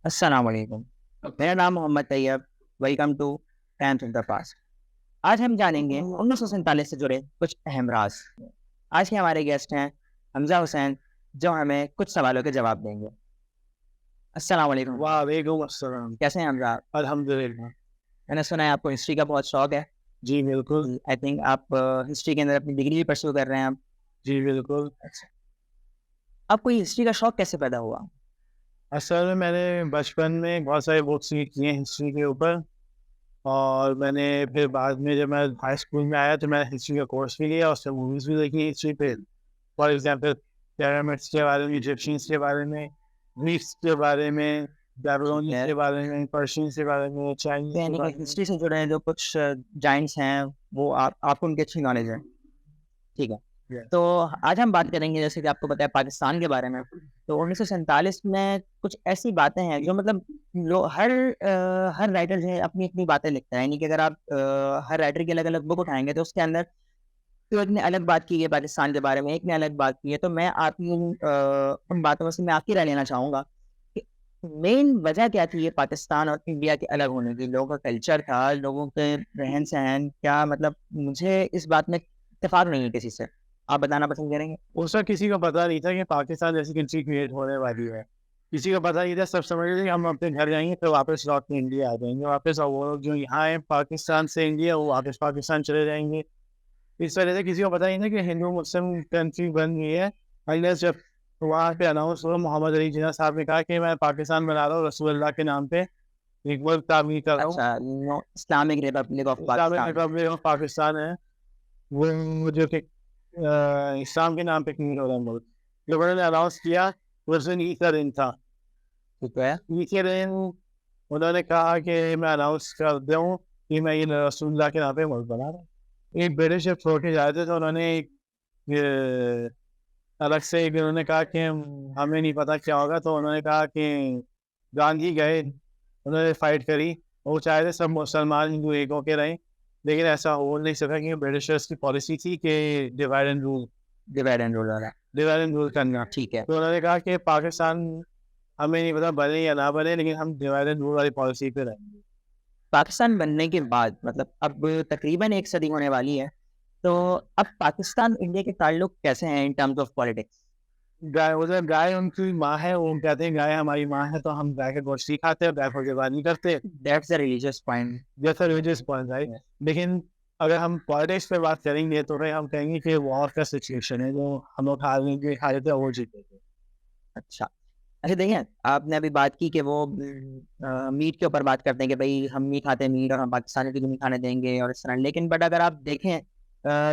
السلام علیکم، میرا نام Muhammad Tayyab. Welcome to Times of the Past. آج ہم جانیں گے 1947 سے جڑے کچھ اہم راز. آج کے ہمارے گیسٹ ہیں حمزہ حسین، جو ہمیں کچھ سوالوں کے جواب دیں گے. السلام علیکم. وعلیکم السلام. کیسے ہیں حمزہ؟ الحمد للہ. میں نے سنا ہے آپ کو ہسٹری کا بہت شوق ہے. جی بالکل. آئی تھنک آپ ہسٹری کے اندر اپنی ڈگری بھی پرسو کر رہے ہیں. آپ جی بالکل. اچھا، آپ کو یہ ہسٹری کا شوق کیسے پیدا ہوا؟ اصل میں نے بچپن میں بہت سارے بکس کی ہیں ہسٹری کے اوپر، اور میں نے پھر بعد میں جب میں ہائی اسکول میں آیا تو میں نے ہسٹری کا کورس بھی لیا، اس سے موویز بھی دیکھی ہسٹری پہ. فار ایگزامپل پیرامڈس کے بارے میں، ایجپشینس کے بارے میں، گریکس کے بارے میں، بیبلونیز کے بارے میں، پرشینس کے بارے میں، چائنیز کے بارے میں. ہسٹری سے جڑے جو کچھ جائنٹس ہیں وہ آپ کو ان کی اچھی نالج ہے. ٹھیک ہے، تو آج ہم بات کریں گے جیسے کہ آپ کو پتا ہے پاکستان کے بارے میں. تو 1947 میں کچھ ایسی باتیں ہیں جو مطلب ہر رائٹر جو ہے اپنی اپنی باتیں لکھتا ہے. یعنی کہ اگر آپ ہر رائٹر کی الگ الگ بک اٹھائیں گے تو اس کے اندر تو ایک نے الگ بات کی ہے پاکستان کے بارے میں، ایک نے الگ بات کی ہے. تو میں آپ کی ان باتوں سے میں آپ کی رائے لینا چاہوں گا کہ مین وجہ کیا تھی یہ پاکستان اور انڈیا کے الگ ہونے کی. لوگوں کا کلچر تھا، لوگوں کے رہن سہن کیا، مطلب مجھے اس بات میں اتفاق نہیں ہے کسی سے. آپ بتانا پسند کریں گے؟ اس کا کسی کو پتا نہیں تھا کہ پاکستان جیسی کنٹری کریٹ ہونے والی ہے. کسی کو پتا نہیں تھا. سب سمجھ رہے تھے کہ ہم اپنے گھر جائیں گے تو واپس لوٹ کے انڈیا آ جائیں گے واپس، اور وہ لوگ جو یہاں ہیں پاکستان سے انڈیا وہ واپس پاکستان چلے جائیں گے. اس وجہ سے کسی کو پتا نہیں تھا کہ ہندو مسلم کنٹری بن گئی ہے. انلیس جب وہاں پہ اناؤنس ہوا، محمد علی جناح صاحب نے کہا کہ میں پاکستان بنا رہا ہوں رسول اللہ کے نام پہ، ایک ملک تعمیر کر رہا ہوں. Islamic republic of Islamic republic of Pakistan ہے وہ جو کہ اسلام کے نام پہ کمیٹ ہو رہا ہے ملک. جب انہوں نے اناؤنس کیا اس دن عید کا دن تھا. ٹھیک ہے، عید کے دن انہوں نے کہا کہ میں اناؤنس کر دوں کہ میں یہ رسول اللہ کے نام پہ ملک بنا رہا ہوں. ایک برٹش جب چھوڑ کے جا رہے تھے تو انہوں نے الگ سے انہوں نے کہا کہ ہمیں نہیں پتا کیا ہوگا. تو انہوں نے کہا کہ گاندھی گئے، انہوں نے فائٹ کری، وہ چاہے تھے سب مسلمان ہندو ایک ہو کے رہیں، لیکن ایسا ہو نہیں سکا کہ برٹشرس کی پالیسی تھی کہ ڈیوائڈ اینڈ رول کرنا. ٹھیک ہے. تو انہوں نے کہا کہ پاکستان ہمیں نہیں پتا بنے یا نہ بنے، لیکن ہم ڈیوائڈ اینڈ رول والی پالیسی پہ رہیں گے. پاکستان بننے کے بعد مطلب اب تقریباً 1 صدی ہونے والی ہے. تو اب پاکستان انڈیا کے تعلق کیسے ہیں ان ٹرمز آف پالیٹکس؟ گائے ان کی ماں ہے، وہ کہتے ہیں گائے ہماری ماں ہے، تو ہم گائے کا گوشت نہیں کھاتے اور گائے کو جبا نہیں کرتے. That's a religious point. جیسا ریلیجیس پوائنٹ ہے. لیکن اگر ہم پالیٹکس پہ بات کریں گے تو ہم کہیں گے کہ وار کا سچویشن ہے، جو ہم لوگ کھا لیتے ہیں وہ جیتے تھے. اچھا دیکھیں، آپ نے ابھی بات کی کہ وہ میٹ کے اوپر بات کرتے ہیں کہ بھائی ہم نہیں کھاتے میٹ اور ہم پاکستانی کو نہیں کھانے دیں گے اور اس طرح. لیکن بٹ اگر آپ دیکھیں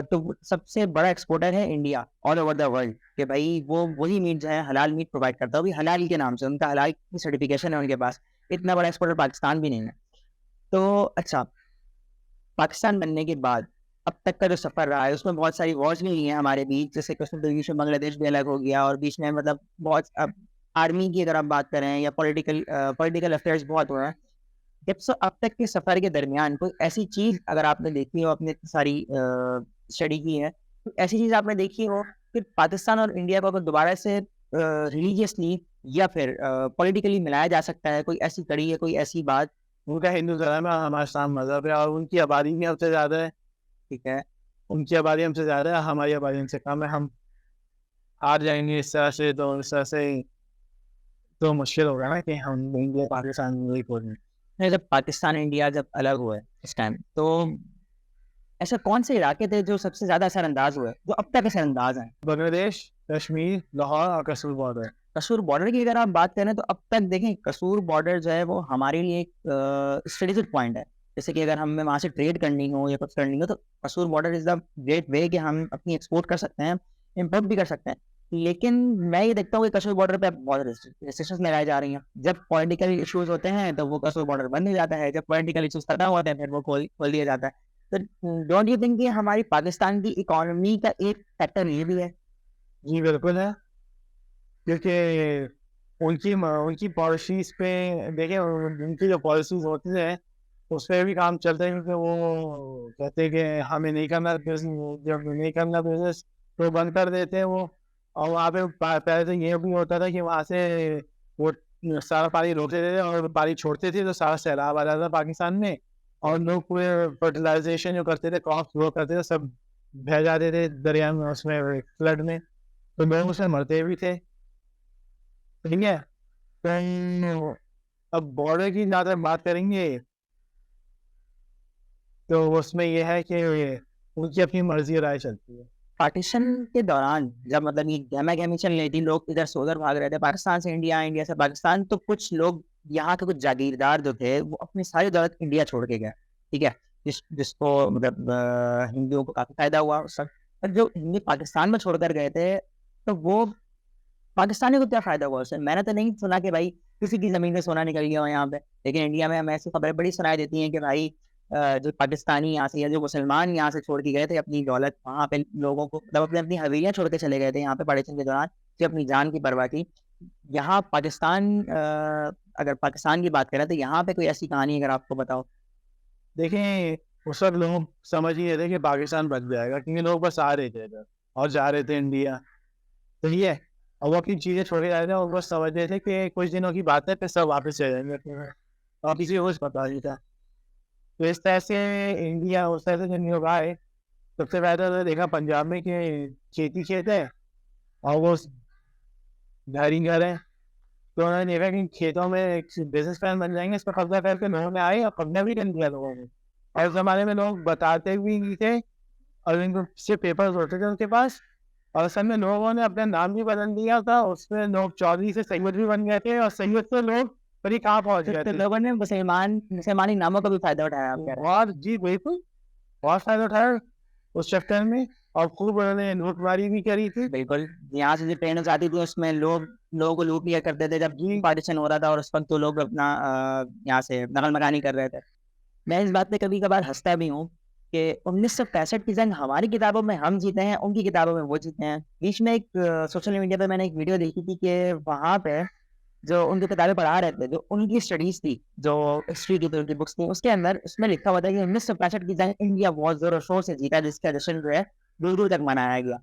تو سب سے بڑا ایکسپورٹر ہے India all over the world. کہ بھائی وہ وہی میٹ جو ہے حلال میٹ پرووائڈ کرتا ہے، وہ بھی حلال کے نام سے، ان کا حلال کی سرٹیفکیشن ہے ان کے پاس. اتنا بڑا ایکسپورٹر پاکستان بھی نہیں ہے. تو اچھا، پاکستان بننے کے بعد اب تک کا جو سفر رہا ہے اس میں بہت ساری وارز بھی ہوئی ہیں ہمارے بیچ. جیسے بیچ میں بنگلہ دیش بھی الگ ہو گیا، اور بیچ میں مطلب بہت آرمی کی اگر آپ بات کریں یا پولیٹیکل افیئرس بہت ہو رہے ہیں. جب سے اب تک کے سفر کے درمیان کوئی ایسی چیز اگر آپ نے دیکھی ہو، اپنے ساری اسٹڈی کی ہے، تو ایسی چیز آپ نے دیکھی ہو کہ پاکستان اور انڈیا کو اگر دوبارہ سے ریلیجیسلی یا پھر پولیٹیکلی ملایا جا سکتا ہے، کوئی ایسی کڑی ہے، کوئی ایسی بات؟ ان کا ہندو دھرم ہے، ہمارا اسلام مذہب ہے، اور ان کی آبادی بھی ہم سے زیادہ ہے. ٹھیک ہے، ان کی آبادی ہم سے زیادہ ہے، ہماری آبادی ہم سے کم ہے. ہم ہار جائیں گے اس طرح سے، تو اس طرح سے تو مشکل ہوگا نا کہ ہم انڈیا پاکستان نہیں پہنچیں. جب پاکستان انڈیا جب الگ ہوئے اس ٹائم، تو ایسے کون سے علاقے تھے جو سب سے زیادہ اثر انداز ہوئے، جو اب تک اثر انداز ہیں؟ بنگلہ دیش، کشمیر، لاہور اور کسور بارڈر. کسور بارڈر کی اگر آپ بات کریں تو اب تک دیکھیں کسور بارڈر جو ہے وہ ہمارے لیے ایک اسٹریٹجک پوائنٹ ہے. جیسے کہ اگر ہمیں وہاں سے ٹریڈ کرنی ہو یا کچھ کرنی ہو تو Kasur border is the great way کہ ہم اپنی ایکسپورٹ کر سکتے ہیں، امپورٹ بھی کر سکتے ہیں. لیکن میں یہ دیکھتا ہوں کہ کسور بارڈر پہ بہت ریسٹرکشنز لگائی جا رہی ہیں. جب پولیٹیکل ایشوز ہوتے ہیں تو وہ کسور بارڈر بند ہو جاتا ہے، جب پولیٹیکل ایشوز ختم ہوتے ہیں پھر وہ کھول دیا جاتا ہے. تو ڈونٹ یو تھنک کہ ہماری پاکستان کی اکانومی کا ایک فیکٹر یہ بھی ہے؟ جی بالکل ہے، کیونکہ ان کی پالیسیز پہ دیکھیں، ان کی جو پالیسیز ہوتی ہیں اس پہ بھی کام چلتا ہے. کیونکہ وہ کہتے ہیں کہ ہمیں نہیں کرنا بزنس، جب نہیں کرنا بزنس تو بند کر دیتے ہیں وہ. اور وہاں پہ پہلے تو یہ بھی ہوتا تھا کہ وہاں سے وہ सारा पानी रोक देते थे और पानी छोड़ते थे तो सारा सैलाब आ जाता था पाकिस्तान में, और लोग पूरे फर्टिलाइजेशन जो करते थे, क्रॉप ग्रो करते थे, सब बह जाते थे दरिया में, उसमें फ्लड में, तो लोग उसमें मरते भी थे। ठीक है, तो अब बॉर्डर की ज़्यादा बात करेंगे तो उसमें यह है कि उनकी अपनी मर्जी राय चलती है। पार्टीशन के दौरान जब मतलब ये गहमा गहमी चल रही थी, लोग इधर से उधर भाग रहे थे, पाकिस्तान से इंडिया, इंडिया से पाकिस्तान, तो कुछ लोग यहाँ के कुछ जागीरदार जो थे वो अपनी सारी दौलत इंडिया छोड़ के गए। ठीक है, जिसको मतलब हिंदुओं को काफी फायदा हुआ उस वक्त। पर जो हिंदू पाकिस्तान में छोड़कर गए थे, तो वो पाकिस्तानी को क्या फायदा हुआ उससे? मैंने तो नहीं सुना कि भाई किसी की जमीन में सोना निकल गया हो यहाँ पे, लेकिन इंडिया में हमें ऐसी खबरें बड़ी सुनाई देती हैं कि भाई जो पाकिस्तानी यहाँ से या जो मुसलमान यहाँ से छोड़ के गए थे अपनी दौलत, वहाँ पे लोगों को मतलब अपनी अपनी हवेलियाँ छोड़ के चले गए थे यहाँ पे पार्टीशन के दौरान, जो अपनी जान की परवाह की। यहाँ पाकिस्तान अगर पाकिस्तान की बात करें तो यहाँ पे कोई ऐसी कहानी अगर आपको बताओ। देखें, उस वक्त लोग समझ ही रहे थे कि पाकिस्तान बच जाएगा, क्योंकि लोग बस आ रहे थे इधर और जा रहे थे इंडिया। सही है, और वो अपनी चीज़ें छोड़ के जा रहे थे और बस समझ रहे थे कि कुछ दिनों की बात है, फिर सब वापस चले जाएंगे, और किसी को कुछ पता नहीं था। तो इस तरह से इंडिया उस तरह से जब नहीं होगा है, सबसे पहले तो देखा पंजाब में कि खेती खेत है और वो घर ही घर है, तो उन्होंने देखा कि खेतों में बिजनेस प्लान बन जाएंगे, इस पर कब्जा करके लोगों ने आए और कब्जा भी कर दिया लोगों ने। और उस जमाने में लोग बताते भी नहीं थे और इनको सिर्फ पेपर्स होते थे उनके पास, और असल में लोगों ने अपना नाम भी बदल दिया था, उसमें लोग चौधरी से सैयद भी बन गए थे, और सैयद से लोग पर कहाँ पहुँच गए थे। लोगों ने मुसलमानी नामों का भी फायदा उठाया, आप कह रहे हैं? और जी बिल्कुल, बहुत फायदा उठाया उस चक्कर में, और खूब उन्होंने नोटमारी भी करी थी। बिल्कुल, यहाँ से जो ट्रेन जाती थी उसमें लोगों को लूट लिया करते थे जब पार्टीशन हो रहा था, और उस वक्त तो लोग अपना यहाँ से नकल मकानी कर रहे थे। मैं इस बात पे कभी कभार हंसता भी हूँ कि 1965 की जंग हमारी किताबों में हम जीते हैं, उनकी किताबों में वो जीते हैं। बीच में एक सोशल मीडिया पे मैंने एक वीडियो देखी थी कि वहाँ पे जो उनकी किताबें पढ़ा रहे थे, जो उनकी स्टडीज थी, जो हिस्ट्री की उनकी बुक्स थी, उसके अंदर उसमें लिखा हुआ था कि 1965 की जंग इंडिया बहुत जोर और शोर से जीता, जिसका जश्न जो है दूर दूर तक मनाया गया।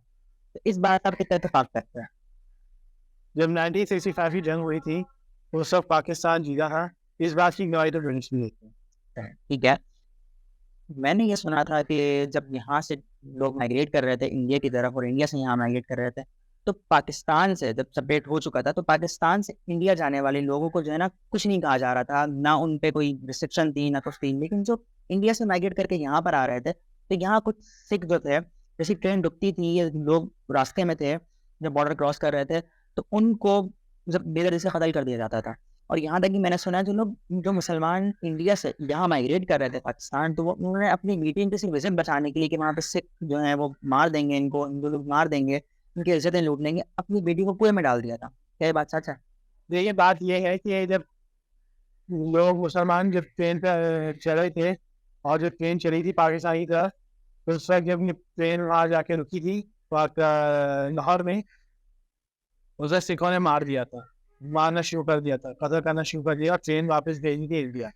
तो इस बात आप कितना इत्तेफाक करते हैं? जब 1965 की जंग हुई थी वो सब पाकिस्तान जीता था, इस बात की गवाही तो ब्रिटिश भी देते हैं। ठीक है, मैंने ये सुना था कि जब यहाँ से लोग माइग्रेट कर रहे थे इंडिया की तरफ और इंडिया से यहाँ माइग्रेट कर रहे थे, तो पाकिस्तान से जब सेपरेट हो चुका था तो पाकिस्तान से इंडिया जाने वाले लोगों को जो है ना कुछ नहीं कहा जा रहा था, ना उन पे कोई रिस्ट्रिक्शन थी ना कुछ थी। लेकिन जो इंडिया से माइग्रेट करके यहाँ पर आ रहे थे, तो यहाँ कुछ सिख जो थे, जैसी ट्रेन रुकती थी, ये लोग रास्ते में थे जब बॉर्डर क्रॉस कर रहे थे, तो उनको जब बेदर्दी से कत्ल कर दिया जाता था। और यहाँ तक कि मैंने सुना जो मुसलमान इंडिया से यहाँ माइग्रेट कर रहे थे पाकिस्तान, तो वो उन्होंने अपनी मीटिंग के सिर्फ विजन बचाने के लिए कि वहाँ पे सिख जो है वो मार देंगे इनको, हिंदू लोग मार देंगे, उनकी इज्जतें लूट लेंगे, अपनी बेटी को कुएं में डाल दिया था। क्या ये बात सच है? देखिए, बात ये है कि जब लोग मुसलमान जब ट्रेन पे चले थे और जो ट्रेन चली थी पाकिस्तानी तरफ, तो उस वक्त जब ट्रेन वहाँ जाके रुकी थी लाहौर में, उस वक्त सिखों ने मार दिया था, मारना शुरू कर दिया था, कत्ल करना शुरू कर दिया और ट्रेन वापस भेज दी थी इंडिया,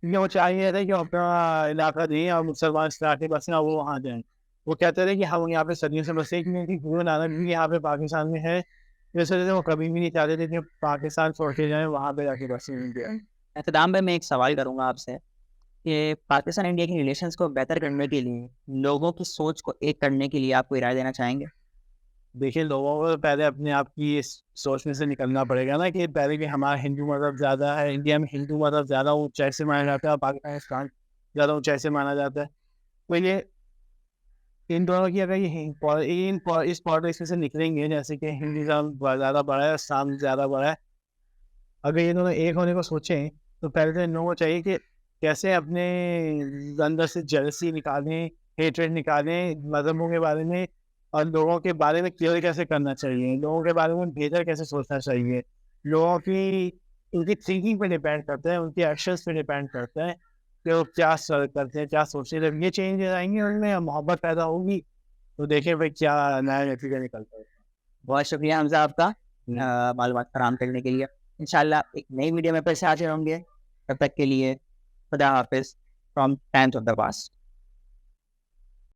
क्योंकि वो चाहिए था कि अपना इलाका दें और मुसलमान इस इलाके बसे और वो वहाँ जाएँ। वो कहते थे कि हम यहाँ पे सदियों से बसे, क्योंकि गुरु नानक भी यहाँ पे पाकिस्तान में है, इस वजह से वो कभी भी नहीं चाहते थे कि पाकिस्तान छोड़ के जाएँ, वहाँ पे जाके बसे इंडिया। एहतदाम में मैं एक सवाल करूंगा आपसे कि पाकिस्तान इंडिया के रिलेशंस को बेहतर करने के लिए, लोगों की सोच को एक करने के लिए आप कोई राय देना चाहेंगे? देखिए, लोगों को पहले अपने आप की इस सोचने से निकलना पड़ेगा ना कि पहले कि हमारा हिंदू मज़हब ज़्यादा है, इंडिया में हिंदू मज़हब ज़्यादा ऊंचाई से माना जाता है और पाकिस्तान ज़्यादा ऊंचाई से माना जाता है। तो ये इन दोनों की अगर इस पॉलिटिक्स में से निकलेंगे, जैसे कि हिंदुज़्म ज़्यादा बड़ा है, इस्लाम ज़्यादा बड़ा है, अगर ये दोनों एक होने को सोचें तो पहले तो इन लोगों को चाहिए कि कैसे अपने अंदर से जेलसी निकालें, हेट्रेड निकालें मज़हबों के बारे में, और लोगों के बारे में क्लियर कैसे करना चाहिए, लोगों के बारे में बेहतर कैसे सोचना चाहिए। लोगों की उनकी थिंकिंग पे डिपेंड करता है, उनके एक्शंस पे डिपेंड करता है कि वो क्या करते हैं, क्या सोचते हैं। जब ये चेंजेस आएंगे, उनमें मोहब्बत पैदा होगी, तो देखें भाई क्या नया नतीजा निकलता है। बहुत शुक्रिया हमजा आपका मालूमात फराहम करने के लिए। इंशाल्लाह एक नई वीडियो में फिर से हाजिर होंगे। तब तक के लिए खुदा हाफिज from Times of the past.